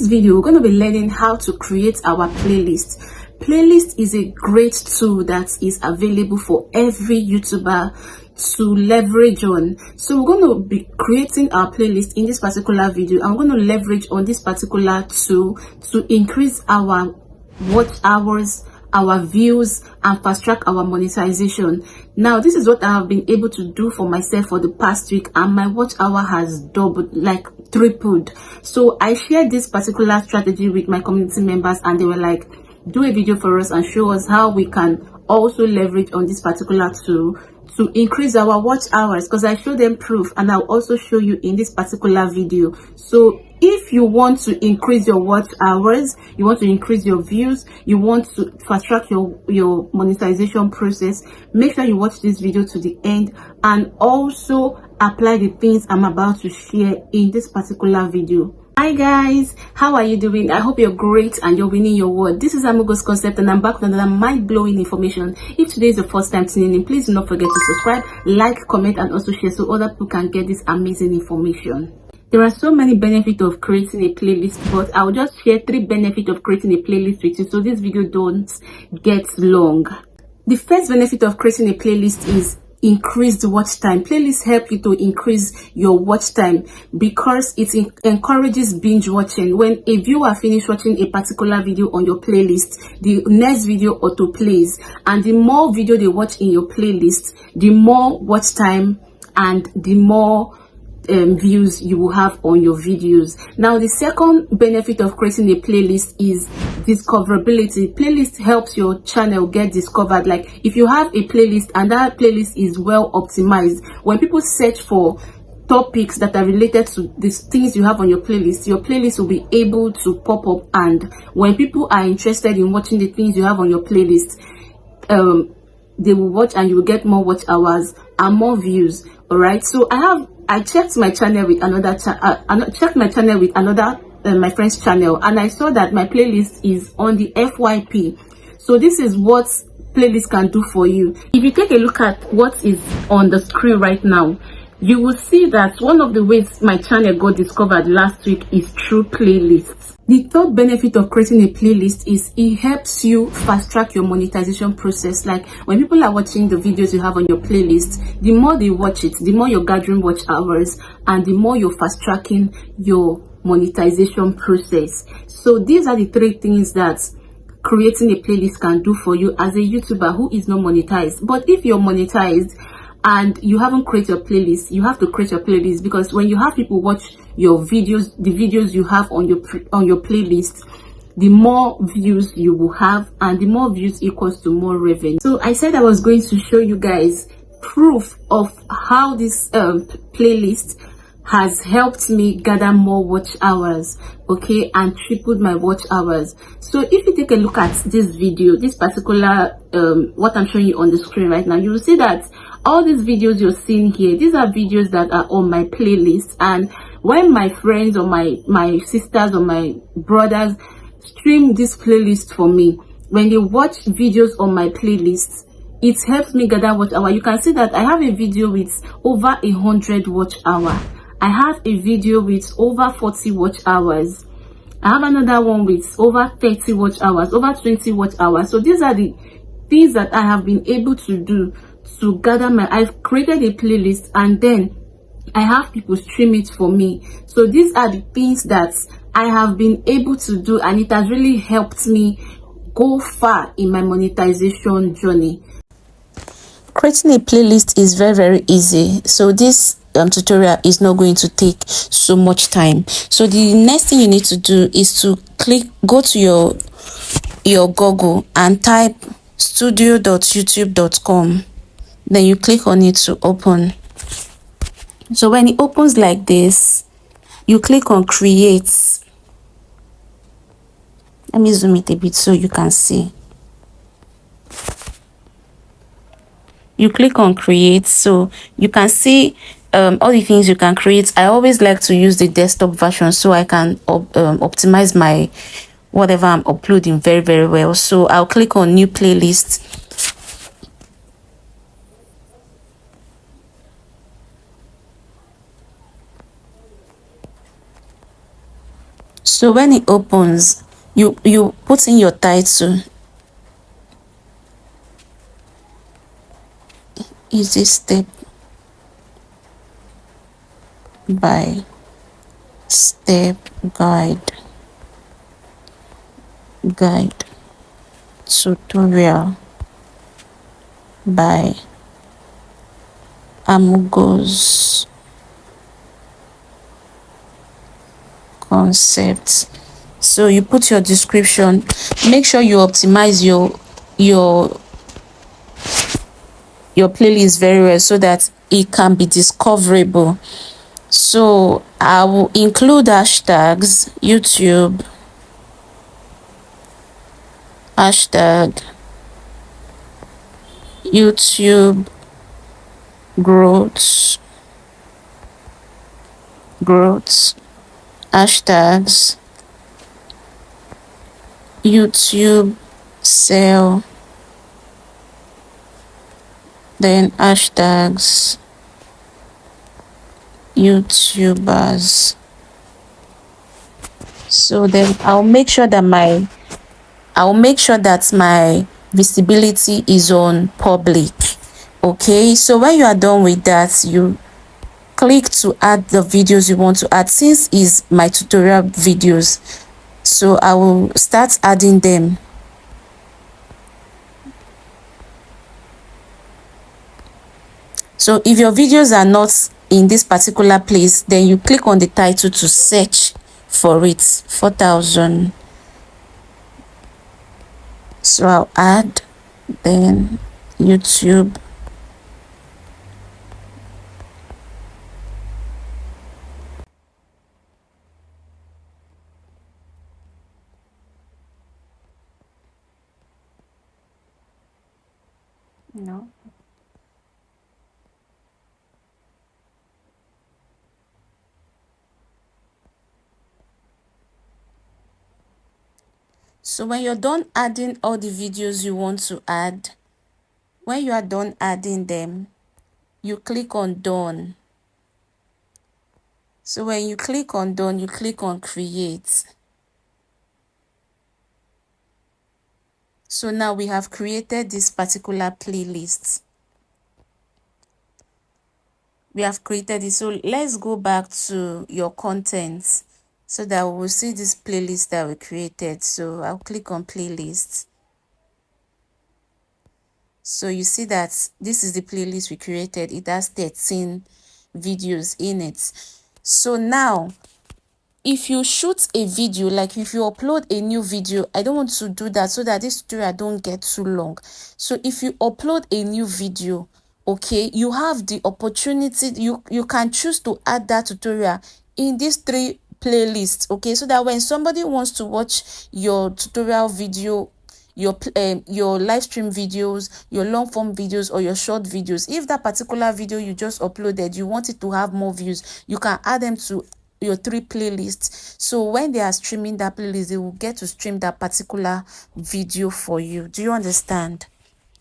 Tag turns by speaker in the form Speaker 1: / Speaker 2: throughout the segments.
Speaker 1: this video, we're going to be learning how to create our playlist. Playlist is a great tool that is available for every YouTuber to leverage on. So we're going to be creating our playlist in this particular video. I'm going to leverage on this particular tool to increase our watch hours, our views, and fast track our monetization. Now, this is what I have been able to do for myself for the past week, and my watch hour has doubled, like tripled. So I shared this particular strategy with my community members, and they were like, do a video for us and show us how we can also leverage on this particular tool to increase our watch hours, because I show them proof, and I'll also show you in this particular video. So if you want to increase your watch hours, you want to increase your views, you want to fast track your monetization process, make sure you watch this video to the end and also apply the things I'm about to share in this particular video. Hi guys, how are you doing? I hope you're great and you're winning your word. This is Amugo's Concept, and I'm back with another mind-blowing information. If today is the first time tuning in, please do not forget to subscribe, like, comment, and also share so other people can get this amazing information. There are so many benefits of creating a playlist, but I'll just share 3 benefits of creating a playlist with you, so this video don't get long. The first benefit of creating a playlist is increased watch time. Playlists help you to increase your watch time because it encourages binge watching. When a viewer finishes watching a particular video on your playlist, the next video auto plays, and the more video they watch in your playlist, the more watch time and the more views you will have on your videos. Now, the second benefit of creating a playlist is discoverability. Playlist helps your channel get discovered. Like, if you have a playlist and that playlist is well optimized, when people search for topics that are related to these things you have on your playlist will be able to pop up, and when people are interested in watching the things you have on your playlist, they will watch and you will get more watch hours and more views. All right, so I checked my channel with another my friend's channel, and I saw that my playlist is on the FYP. So this is what playlist can do for you. If you take a look at what is on the screen right now, you will see that one of the ways my channel got discovered last week is through playlists. The third benefit of creating a playlist is it helps you fast track your monetization process. Like, when people are watching the videos you have on your playlist, the more they watch it, the more you're gathering watch hours, and the more you're fast tracking your monetization process. So these are the 3 things that creating a playlist can do for you as a YouTuber who is not monetized. But if you're monetized and you haven't created your playlist, you have to create your playlist, because when you have people watch your videos, the videos you have on your playlist, the more views you will have, and the more views equals to more revenue. So I said I was going to show you guys proof of how this playlist has helped me gather more watch hours, okay, and tripled my watch hours. So if you take a look at this video, this particular what I'm showing you on the screen right now, you will see that all these videos you're seeing here, these are videos that are on my playlist. And when my friends or my sisters or my brothers stream this playlist for me, when they watch videos on my playlist, it helps me gather watch hour. You can see that I have a video with over 100 watch hour. I have a video with over 40 watch hours. I have another one with over 30 watch hours, over 20 watch hours. So these are the things that I have been able to do to gather I've created a playlist, and then I have people stream it for me. So these are the things that I have been able to do, and it has really helped me go far in my monetization journey.
Speaker 2: Creating a playlist is very easy. So this tutorial is not going to take so much time. So the next thing you need to do is to go to your Google and type studio.youtube.com. Then you click on it to open. So when it opens like this, you click on create. Let me zoom it a bit so you can see. You click on create, so you can see all the things you can create. I always like to use the desktop version so I can optimize my whatever I'm uploading very well. So I'll click on new playlist. So when it opens, you put in your title. Easy step by step guide tutorial by Amugos concept. So you put your description. Make sure you optimize your playlist very well so that it can be discoverable. So I will include hashtags YouTube, hashtag YouTube growth, hashtags YouTube sell, then hashtags YouTubers. So then I'll make sure that my visibility is on public. Okay, so when you are done with that, you click to add the videos you want to add. Since is my tutorial videos, so I will start adding them. So if your videos are not in this particular place, then you click on the title to search for it. 4,000. So I'll add, then YouTube. No. So when you're done adding all the videos you want to add, when you are done adding them, you click on done. So when you click on done, you click on create. So now we have created this particular playlist. We have created it. So let's go back to your contents so that we will see this playlist that we created. So I'll click on playlist. So you see that this is the playlist we created. It has 13 videos in it. So now if you shoot a video, like if you upload a new video, I don't want to do that so that this tutorial don't get too long. So if you upload a new video, okay, you have the opportunity, you can choose to add that tutorial in these 3 playlists, okay, so that when somebody wants to watch your tutorial video, your live stream videos, your long form videos, or your short videos, if that particular video you just uploaded, you want it to have more views, you can add them to your 3 playlists. So when they are streaming that playlist, they will get to stream that particular video for you. Do you understand?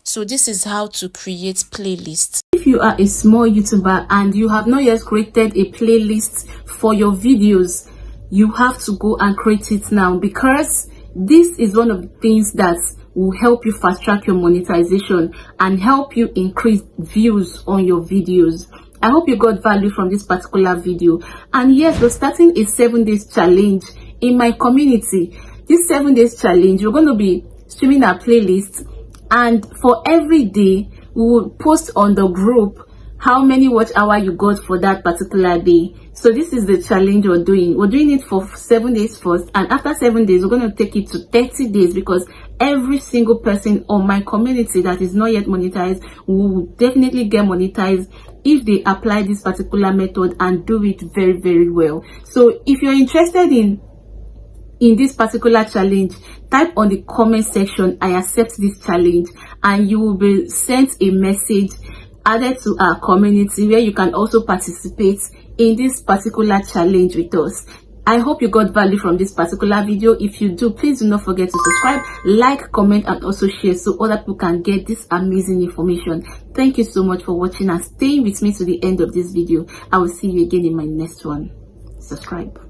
Speaker 2: So this is how to create playlists.
Speaker 1: If you are a small YouTuber and you have not yet created a playlist for your videos, you have to go and create it now, because this is one of the things that will help you fast track your monetization and help you increase views on your videos. I hope you got value from this particular video. And yes, we're starting a 7 days challenge in my community. This 7 days challenge, we're going to be streaming our playlist, and for every day we will post on the group how many watch hour you got for that particular day. So this is the challenge we're doing. We're doing it for 7 days first, and after 7 days we're going to take it to 30 days, because every single person on my community that is not yet monetized will definitely get monetized if they apply this particular method and do it very, very well. So if you're interested in this particular challenge, type on the comment section, I accept this challenge, and you will be sent a message added to our community where you can also participate in this particular challenge with us. I hope you got value from this particular video. If you do, please do not forget to subscribe, like, comment, and also share so other people can get this amazing information. Thank you so much for watching and staying with me to the end of this video. I will see you again in my next one. Subscribe.